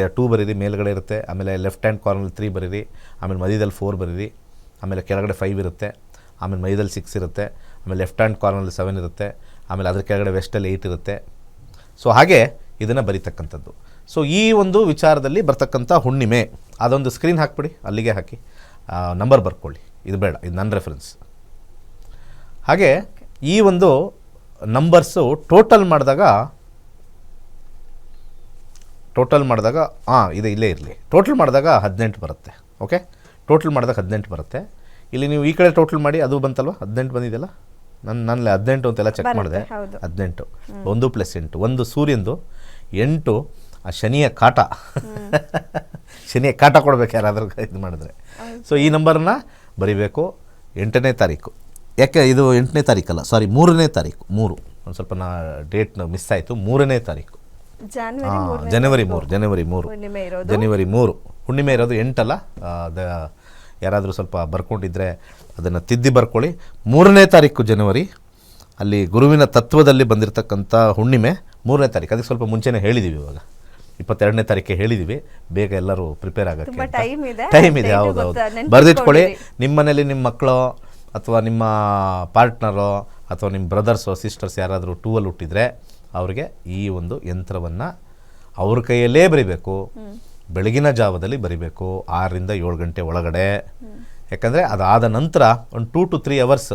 2 ಬರೀರಿ, ಮೇಲ್ಗಡೆ ಇರುತ್ತೆ. ಆಮೇಲೆ ಲೆಫ್ಟ್ ಹ್ಯಾಂಡ್ ಕಾರ್ನಲ್ಲಿ 3 ಬರೀರಿ, ಆಮೇಲೆ ಮಧ್ಯದಲ್ಲಿ 4 ಬರೀರಿ, ಆಮೇಲೆ ಕೆಳಗಡೆ 5 ಇರುತ್ತೆ, ಆಮೇಲೆ ಮಧ್ಯದಲ್ಲಿ 6 ಇರುತ್ತೆ, ಆಮೇಲೆ ಲೆಫ್ಟ್ ಹ್ಯಾಂಡ್ ಕಾರ್ನಲ್ಲಿ 7 ಇರುತ್ತೆ, ಆಮೇಲೆ ಅದ್ರ ಕೆಳಗಡೆ ವೆಸ್ಟಲ್ಲಿ 8 ಇರುತ್ತೆ. ಸೊ ಹಾಗೆ ಇದನ್ನು ಬರೀತಕ್ಕಂಥದ್ದು. ಸೊ ಈ ಒಂದು ವಿಚಾರದಲ್ಲಿ ಬರ್ತಕ್ಕಂಥ ಹುಣ್ಣಿಮೆ ಅದೊಂದು ಸ್ಕ್ರೀನ್ ಹಾಕ್ಬಿಡಿ, ಅಲ್ಲಿಗೆ ಹಾಕಿ ನಂಬರ್ ಬರ್ಕೊಳ್ಳಿ. ಇದು ಬೇಡ, ಇದು ನನ್ನ ರೆಫರೆನ್ಸ್. ಹಾಗೆ ಈ ಒಂದು ನಂಬರ್ಸು ಟೋಟಲ್ ಮಾಡಿದಾಗ ಇದು ಇಲ್ಲೇ ಇರಲಿ. ಟೋಟಲ್ ಮಾಡಿದಾಗ 18 ಬರುತ್ತೆ. ಓಕೆ, ಟೋಟಲ್ ಮಾಡಿದಾಗ 18 ಬರುತ್ತೆ. ಇಲ್ಲಿ ನೀವು ಈ ಕಡೆ ಟೋಟಲ್ ಮಾಡಿ, ಅದು ಬಂತಲ್ವ, 18 ಬಂದಿದೆಯಲ್ಲ. ನನ್ನಲ್ಲಿ 18 ಅಂತೆಲ್ಲ ಚೆಕ್ ಮಾಡಿದೆ. 18 1 + 8 1 ಸೂರ್ಯಂದು, 8 ಆ ಶನಿಯ ಕಾಟ. ಶನಿಯ ಕಾಟ ಕೊಡ್ಬೇಕು ಯಾರಾದರೂ ಇದು ಮಾಡಿದ್ರೆ. ಸೊ ಈ ನಂಬರನ್ನ ಬರೀಬೇಕು. 8ನೇ ತಾರೀಕು. ಯಾಕೆ ಇದು 8ನೇ ತಾರೀಕಲ್ಲ, ಸಾರಿ 3ನೇ ತಾರೀಕು. 3 ಒಂದು ಸ್ವಲ್ಪ ಡೇಟ್ ಮಿಸ್ ಆಯಿತು. 3ನೇ ತಾರೀಕು ಜನವರಿ 3 ಹುಣ್ಣಿಮೆ ಇರೋದು 8 ಅಲ್ಲ. ಯಾರಾದರೂ ಸ್ವಲ್ಪ ಬರ್ಕೊಂಡಿದ್ರೆ ಅದನ್ನು ತಿದ್ದಿ ಬರ್ಕೊಳ್ಳಿ. 3ನೇ ತಾರೀಕು ಜನವರಿ, ಅಲ್ಲಿ ಗುರುವಿನ ತತ್ವದಲ್ಲಿ ಬಂದಿರತಕ್ಕಂಥ ಹುಣ್ಣಿಮೆ 3ನೇ ತಾರೀಕು. ಅದಕ್ಕೆ ಸ್ವಲ್ಪ ಮುಂಚೆನೇ ಹೇಳಿದ್ದೀವಿ. ಇವಾಗ 22ನೇ ತಾರೀಕೆ ಹೇಳಿದ್ದೀವಿ. ಬೇಗ ಎಲ್ಲರೂ ಪ್ರಿಪೇರ್ ಆಗೋಕ್ಕೆ ಟೈಮ್ ಇದೆ. ಹೌದು, ಬರೆದಿಟ್ಕೊಳ್ಳಿ. ನಿಮ್ಮ ಮನೇಲಿ ನಿಮ್ಮ ಮಕ್ಕಳು ಅಥವಾ ನಿಮ್ಮ ಪಾರ್ಟ್ನರೋ ಅಥವಾ ನಿಮ್ಮ ಬ್ರದರ್ಸೋ ಸಿಸ್ಟರ್ಸ್ ಯಾರಾದರೂ 2 ಹುಟ್ಟಿದರೆ ಅವ್ರಿಗೆ ಈ ಒಂದು ಯಂತ್ರವನ್ನು ಅವ್ರ ಕೈಯಲ್ಲೇ ಬರಿಬೇಕು. ಬೆಳಗಿನ ಜಾವದಲ್ಲಿ ಬರಿಬೇಕು, 6ರಿಂದ 7 ಗಂಟೆ ಒಳಗಡೆ. ಯಾಕಂದರೆ ಅದಾದ ನಂತರ ಒಂದು 2 to 3 hours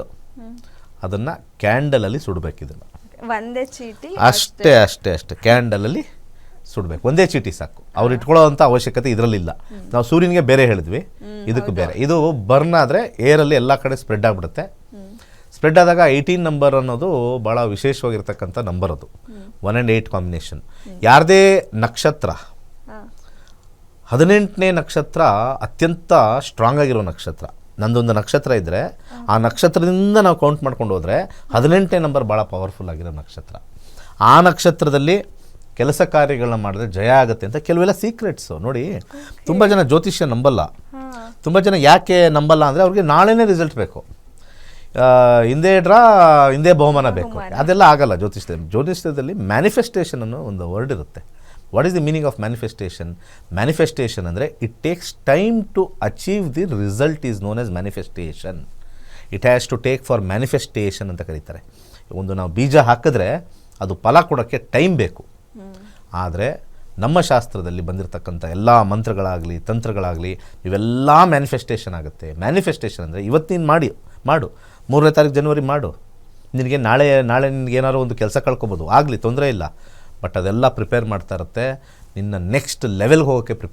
ಅದನ್ನು ಕ್ಯಾಂಡಲಲ್ಲಿ ಸುಡಬೇಕು. ಇದನ್ನು ಒಂದೇ ಚೀಟಿ ಅಷ್ಟೇ ಕ್ಯಾಂಡಲಲ್ಲಿ ಸುಡಬೇಕು. ಒಂದೇ ಚೀಟಿ ಸಾಕು. ಅವ್ರು ಇಟ್ಕೊಳ್ಳೋ ಅಂಥ ಅವಶ್ಯಕತೆ ಇದರಲ್ಲಿಲ್ಲ. ನಾವು ಸೂರ್ಯನಿಗೆ ಬೇರೆ ಹೇಳಿದ್ವಿ, ಇದಕ್ಕೂ ಬೇರೆ. ಇದು ಬರ್ನ್ ಆದರೆ ಏರಲ್ಲಿ ಎಲ್ಲ ಕಡೆ ಸ್ಪ್ರೆಡ್ ಆಗಿಬಿಡುತ್ತೆ. ಸ್ಪ್ರೆಡ್ ಆದಾಗ 18 ನಂಬರ್ ಅನ್ನೋದು ಭಾಳ ವಿಶೇಷವಾಗಿರ್ತಕ್ಕಂಥ ನಂಬರ್. ಅದು 1 and 8 ಕಾಂಬಿನೇಷನ್. ಯಾರದೇ ನಕ್ಷತ್ರ 18ನೇ ನಕ್ಷತ್ರ ಅತ್ಯಂತ ಸ್ಟ್ರಾಂಗ್ ಆಗಿರೋ ನಕ್ಷತ್ರ. ನಂದೊಂದು ನಕ್ಷತ್ರ ಇದ್ದರೆ ಆ ನಕ್ಷತ್ರದಿಂದ ನಾವು ಕೌಂಟ್ ಮಾಡ್ಕೊಂಡು ಹೋದರೆ 18ನೇ ನಂಬರ್ ಭಾಳ ಪವರ್ಫುಲ್ ಆಗಿರೋ ನಕ್ಷತ್ರ. ಆ ನಕ್ಷತ್ರದಲ್ಲಿ ಕೆಲಸ ಕಾರ್ಯಗಳನ್ನ ಮಾಡಿದ್ರೆ ಜಯ ಆಗುತ್ತೆ ಅಂತ ಕೆಲವೆಲ್ಲ ಸೀಕ್ರೆಟ್ಸು. ನೋಡಿ, ತುಂಬ ಜನ ಜ್ಯೋತಿಷ್ಯ ನಂಬಲ್ಲ. ತುಂಬ ಜನ ಯಾಕೆ ನಂಬಲ್ಲ ಅಂದರೆ ಅವ್ರಿಗೆ ನಾಳೆನೇ ರಿಸಲ್ಟ್ ಬೇಕು, ಹಿಂದೆ ಬಹುಮಾನ ಬೇಕು. ಅದೆಲ್ಲ ಆಗಲ್ಲ ಜ್ಯೋತಿಷ್ಯದಲ್ಲಿ ಮ್ಯಾನಿಫೆಸ್ಟೇಷನ್ ಅನ್ನೋ ಒಂದು ವರ್ಡ್ ಇರುತ್ತೆ. What is the meaning of manifestation? Manifestation ಅಂದರೆ it takes time to achieve the result is known as manifestation. It has to take for manifestation ಅಂತ ಕರೀತಾರೆ. ಒಂದು ನಾವು ಬೀಜ ಹಾಕಿದ್ರೆ ಅದು ಫಲ ಕೊಡೋಕ್ಕೆ ಟೈಮ್ ಬೇಕು. ಆದರೆ ನಮ್ಮ ಶಾಸ್ತ್ರದಲ್ಲಿ ಬಂದಿರತಕ್ಕಂಥ ಎಲ್ಲ ಮಂತ್ರಗಳಾಗಲಿ ತಂತ್ರಗಳಾಗಲಿ ಇವೆಲ್ಲ ಮ್ಯಾನಿಫೆಸ್ಟೇಷನ್ ಆಗುತ್ತೆ. ಮ್ಯಾನಿಫೆಸ್ಟೇಷನ್ ಅಂದರೆ ಇವತ್ತು ನೀನು ಮಾಡು 3ನೇ ತಾರೀಕು ಜನವರಿ ಮಾಡು. ನಿನಗೆ ನಾಳೆ ನಿನಗೇನಾದ್ರು ಒಂದು ಕೆಲಸ ಕಳ್ಕೊಬೋದು, ಆಗಲಿ, ತೊಂದರೆ ಇಲ್ಲ. ಬಟ್ ಅದೆಲ್ಲ ಪ್ರಿಪೇರ್ ಮಾಡ್ತಾ ಇರುತ್ತೆ ನಿನ್ನ ನೆಕ್ಸ್ಟ್ ಲೆವೆಲ್ಗೆ ಹೋಗೋಕ್ಕೆ